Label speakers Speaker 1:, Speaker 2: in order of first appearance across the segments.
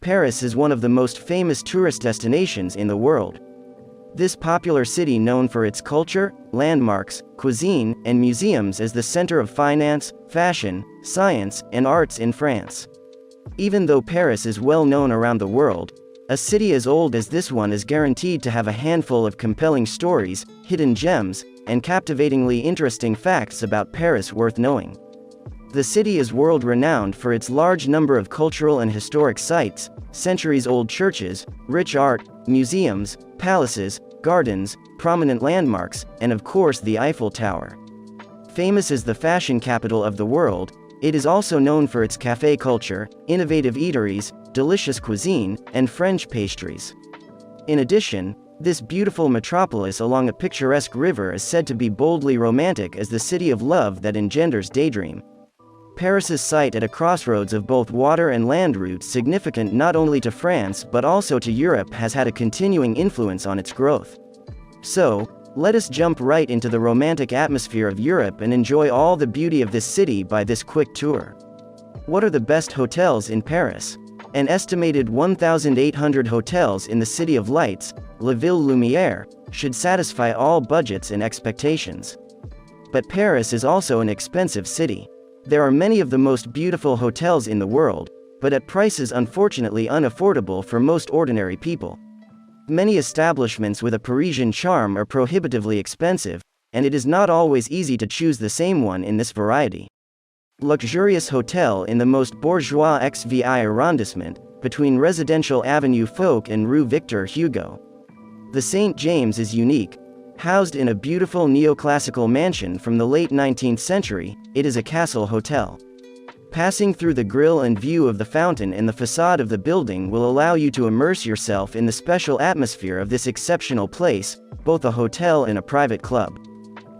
Speaker 1: Paris is one of the most famous tourist destinations in the world. This popular city, known for its culture, landmarks, cuisine, and museums, is the center of finance, fashion, science, and arts in France. Even though Paris is well known around the world, a city as old as this one is guaranteed to have a handful of compelling stories, hidden gems, and captivatingly interesting facts about Paris worth knowing. The city is world-renowned for its large number of cultural and historic sites, centuries-old churches, rich art, museums, palaces, gardens, prominent landmarks, and of course the Eiffel Tower. Famous as the fashion capital of the world, it is also known for its café culture, innovative eateries, delicious cuisine, and French pastries. In addition, this beautiful metropolis along a picturesque river is said to be boldly romantic as the city of love that engenders daydream. Paris's site at a crossroads of both water and land routes, significant not only to France but also to Europe, has had a continuing influence on its growth. So, let us jump right into the romantic atmosphere of Europe and enjoy all the beauty of this city by this quick tour. What are the best hotels in Paris? An estimated 1,800 hotels in the City of Lights, La Ville Lumière, should satisfy all budgets and expectations. But Paris is also an expensive city. There are many of the most beautiful hotels in the world, but at prices unfortunately unaffordable for most ordinary people. Many establishments with a Parisian charm are prohibitively expensive, and it is not always easy to choose the same one in this variety. Luxurious hotel in the most bourgeois XVI arrondissement, between Residential Avenue Foch and Rue Victor Hugo. The St. James is unique. Housed in a beautiful neoclassical mansion from the late 19th century, it is a castle hotel. Passing through the grille and view of the fountain and the facade of the building will allow you to immerse yourself in the special atmosphere of this exceptional place, both a hotel and a private club.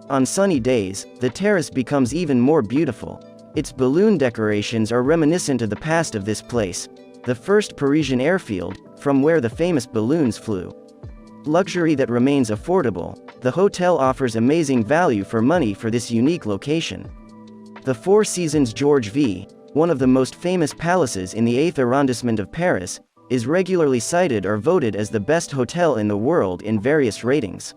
Speaker 1: On sunny days, the terrace becomes even more beautiful. Its balloon decorations are reminiscent of the past of this place, the first Parisian airfield, from where the famous balloons flew. Luxury that remains affordable, the hotel offers amazing value for money for this unique location. The Four Seasons Georges V, one of the most famous palaces in the 8th arrondissement of Paris, is regularly cited or voted as the best hotel in the world in various ratings.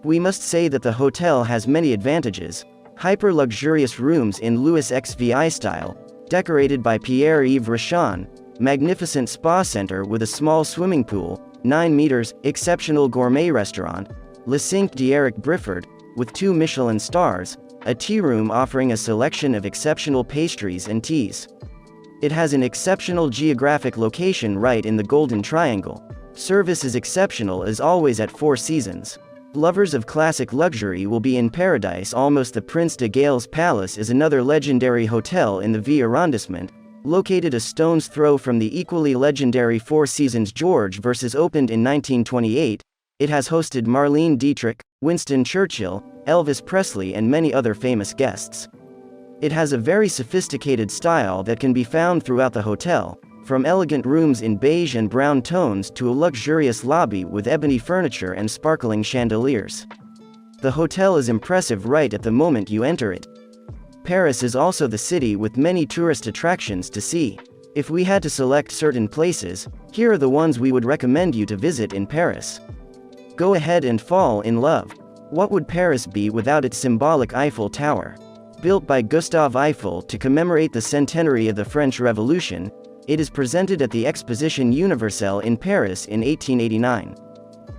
Speaker 1: We must say that the hotel has many advantages: hyper-luxurious rooms in Louis XVI style, decorated by Pierre-Yves Rochon, magnificent spa center with a small swimming pool, 9 meters, exceptional gourmet restaurant, Le Cinq d'Eric Brifford, with 2 Michelin stars, a tea room offering a selection of exceptional pastries and teas. It has an exceptional geographic location right in the Golden Triangle. Service is exceptional as always at Four Seasons. Lovers of classic luxury will be in paradise. Almost. The Prince de Galles Palace is another legendary hotel in the V arrondissement, located a stone's throw from the equally legendary Four Seasons George versus opened in 1928. It has hosted Marlene Dietrich, Winston Churchill, Elvis Presley and many other famous guests. It has a very sophisticated style that can be found throughout the hotel, from elegant rooms in beige and brown tones to a luxurious lobby with ebony furniture and sparkling chandeliers. The hotel is impressive right at the moment you enter it. Paris is also the city with many tourist attractions to see. If we had to select certain places, here are the ones we would recommend you to visit in Paris. Go ahead and fall in love. What would Paris be without its symbolic Eiffel Tower? Built by Gustave Eiffel to commemorate the centenary of the French Revolution, it is presented at the Exposition Universelle in Paris in 1889.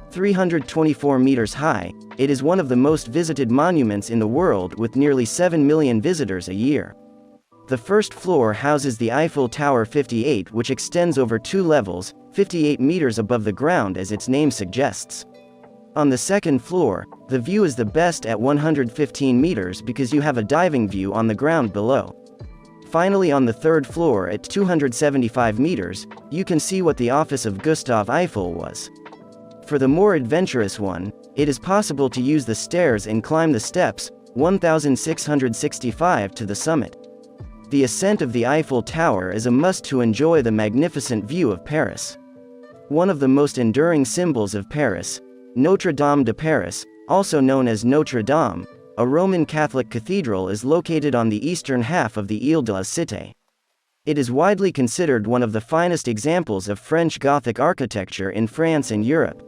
Speaker 1: 324 meters high, it is one of the most visited monuments in the world with nearly 7 million visitors a year. The first floor houses the Eiffel Tower 58, which extends over 2 levels, 58 meters above the ground as its name suggests. On the second floor, the view is the best at 115 meters because you have a diving view on the ground below. Finally, on the third floor at 275 meters, you can see what the office of Gustave Eiffel was. For the more adventurous one, it is possible to use the stairs and climb the steps, 1,665 to the summit. The ascent of the Eiffel Tower is a must to enjoy the magnificent view of Paris. One of the most enduring symbols of Paris, Notre Dame de Paris, also known as Notre Dame, a Roman Catholic cathedral, is located on the eastern half of the Ile de la Cité. It is widely considered one of the finest examples of French Gothic architecture in France and Europe.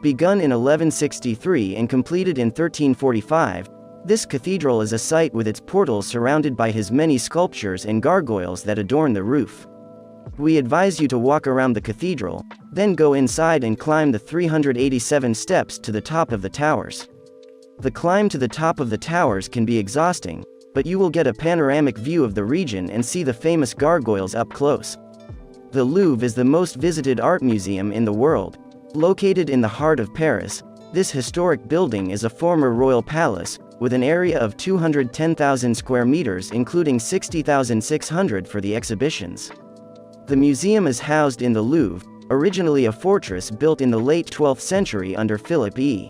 Speaker 1: Begun in 1163 and completed in 1345, this cathedral is a site with its portals surrounded by his many sculptures and gargoyles that adorn the roof. We advise you to walk around the cathedral, then go inside and climb the 387 steps to the top of the towers. The climb to the top of the towers can be exhausting, but you will get a panoramic view of the region and see the famous gargoyles up close. The Louvre is the most visited art museum in the world. Located in the heart of Paris, this historic building is a former royal palace, with an area of 210,000 square meters including 60,600 for the exhibitions. The museum is housed in the Louvre, originally a fortress built in the late 12th century under Philip E.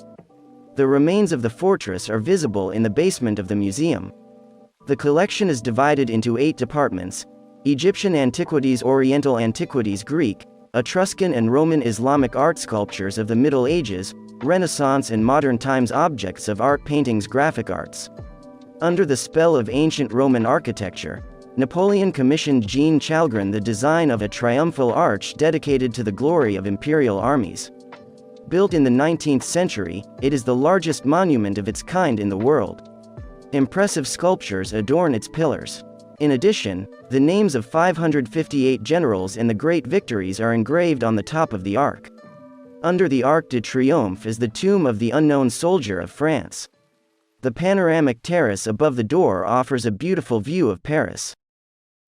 Speaker 1: The remains of the fortress are visible in the basement of the museum. The collection is divided into 8 departments: Egyptian antiquities, Oriental antiquities, Greek, Etruscan and Roman, Islamic art, sculptures of the Middle Ages, Renaissance and modern times, objects of art, paintings, graphic arts. Under the spell of ancient Roman architecture, Napoleon commissioned Jean Chalgrin the design of a triumphal arch dedicated to the glory of imperial armies. Built in the 19th century, it is the largest monument of its kind in the world. Impressive sculptures adorn its pillars. In addition, the names of 558 generals and the great victories are engraved on the top of the arch. Under the Arc de Triomphe is the tomb of the unknown soldier of France. The panoramic terrace above the door offers a beautiful view of Paris.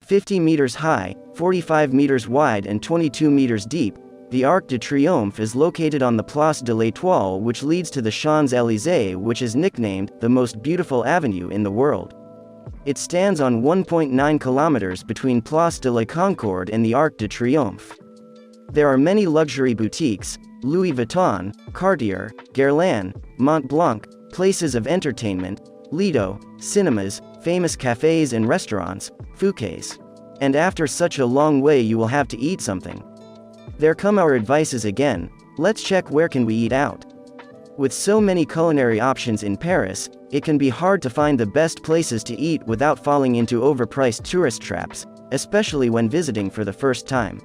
Speaker 1: 50 meters high, 45 meters wide and 22 meters deep, the Arc de Triomphe is located on the Place de l'Étoile, which leads to the Champs-Élysées, which is nicknamed the most beautiful avenue in the world. It stands on 1.9 kilometers between Place de la Concorde and the Arc de Triomphe. There are many luxury boutiques: Louis Vuitton, Cartier, Guerlain, Montblanc, places of entertainment, Lido, cinemas, famous cafes and restaurants, Fouquet's. And after such a long way you will have to eat something. There come our advices again. Let's check where can we eat out. With so many culinary options in Paris, it can be hard to find the best places to eat without falling into overpriced tourist traps, especially when visiting for the first time.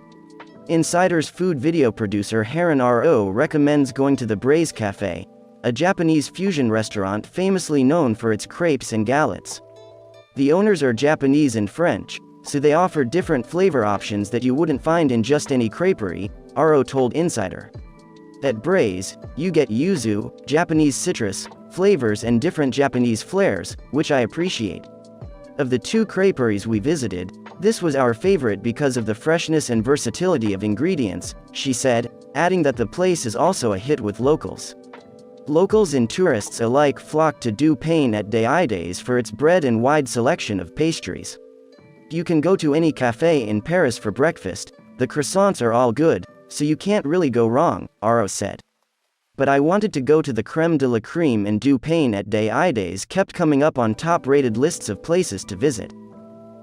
Speaker 1: Insider's food video producer Heron R.O. recommends going to the Braise Café, a Japanese fusion restaurant famously known for its crepes and galettes. The owners are Japanese and French, so they offer different flavor options that you wouldn't find in just any creperie, R.O. told Insider. At Braise, you get yuzu, Japanese citrus, flavors and different Japanese flares, which I appreciate. Of the 2 creperies we visited, this was our favorite because of the freshness and versatility of ingredients, she said, adding that the place is also a hit with locals. Locals and tourists alike flock to Du Pain at des Idées for its bread and wide selection of pastries. You can go to any cafe in Paris for breakfast, the croissants are all good, so you can't really go wrong, R.O. said. But I wanted to go to the Crème de la Crème, and Du Pain at des Idées kept coming up on top-rated lists of places to visit.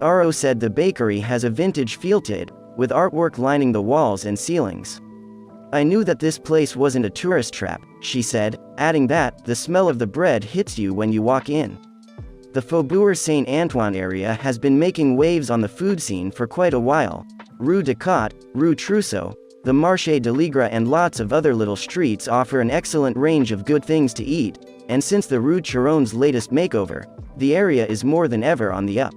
Speaker 1: R.O. said the bakery has a vintage feel to it, with artwork lining the walls and ceilings. I knew that this place wasn't a tourist trap, she said, adding that the smell of the bread hits you when you walk in. The Faubourg Saint-Antoine area has been making waves on the food scene for quite a while. Rue de Cotte, Rue Trousseau, the Marché de l'Aigre and lots of other little streets offer an excellent range of good things to eat, and since the Rue Charonne's latest makeover, the area is more than ever on the up.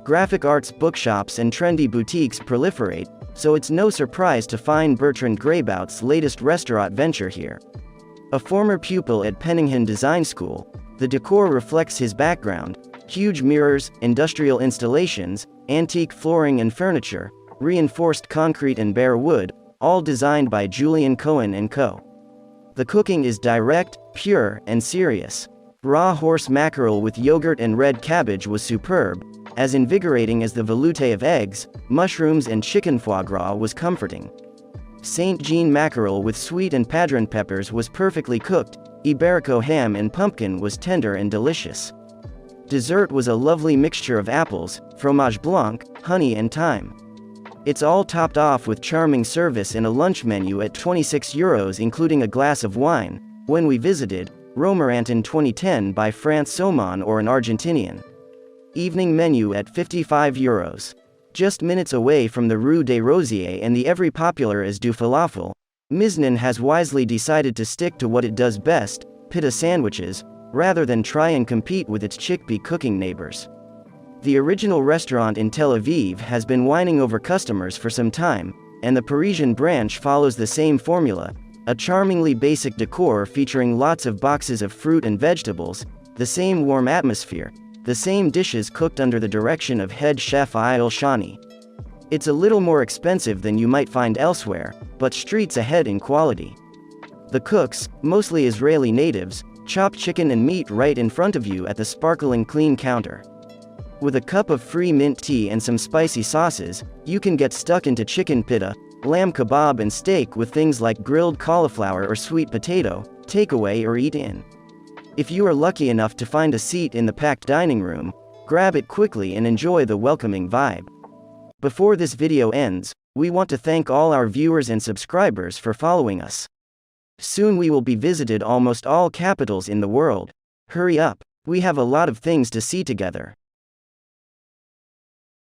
Speaker 1: Graphic arts bookshops and trendy boutiques proliferate, so it's no surprise to find Bertrand Greybout's latest restaurant venture here. A former pupil at Penningham Design School, the decor reflects his background: huge mirrors, industrial installations, antique flooring and furniture, reinforced concrete and bare wood, all designed by Julian Cohen & Co. The cooking is direct, pure, and serious. Raw horse mackerel with yogurt and red cabbage was superb, as invigorating as the velouté of eggs, mushrooms and chicken. Foie gras was comforting. Saint Jean mackerel with sweet and padron peppers was perfectly cooked. Iberico ham and pumpkin was tender and delicious. Dessert was a lovely mixture of apples, fromage blanc, honey and thyme. It's all topped off with charming service in a lunch menu at €26 including a glass of wine. When we visited, Romorantin 2010 by France Saumon or an Argentinian. Evening menu at €55. Just minutes away from the Rue des Rosiers and the ever popular As du Falafel, Miznen has wisely decided to stick to what it does best, pita sandwiches, rather than try and compete with its chickpea cooking neighbors. The original restaurant in Tel Aviv has been winning over customers for some time, and the Parisian branch follows the same formula, a charmingly basic decor featuring lots of boxes of fruit and vegetables, the same warm atmosphere, the same dishes cooked under the direction of head chef Ayel Shani. It's a little more expensive than you might find elsewhere, but streets ahead in quality. The cooks, mostly Israeli natives, chop chicken and meat right in front of you at the sparkling clean counter. With a cup of free mint tea and some spicy sauces, you can get stuck into chicken pita, lamb kebab and steak with things like grilled cauliflower or sweet potato, takeaway or eat in. If you are lucky enough to find a seat in the packed dining room, grab it quickly and enjoy the welcoming vibe. Before this video ends, we want to thank all our viewers and subscribers for following us. Soon we will be visited almost all capitals in the world. Hurry up, we have a lot of things to see together.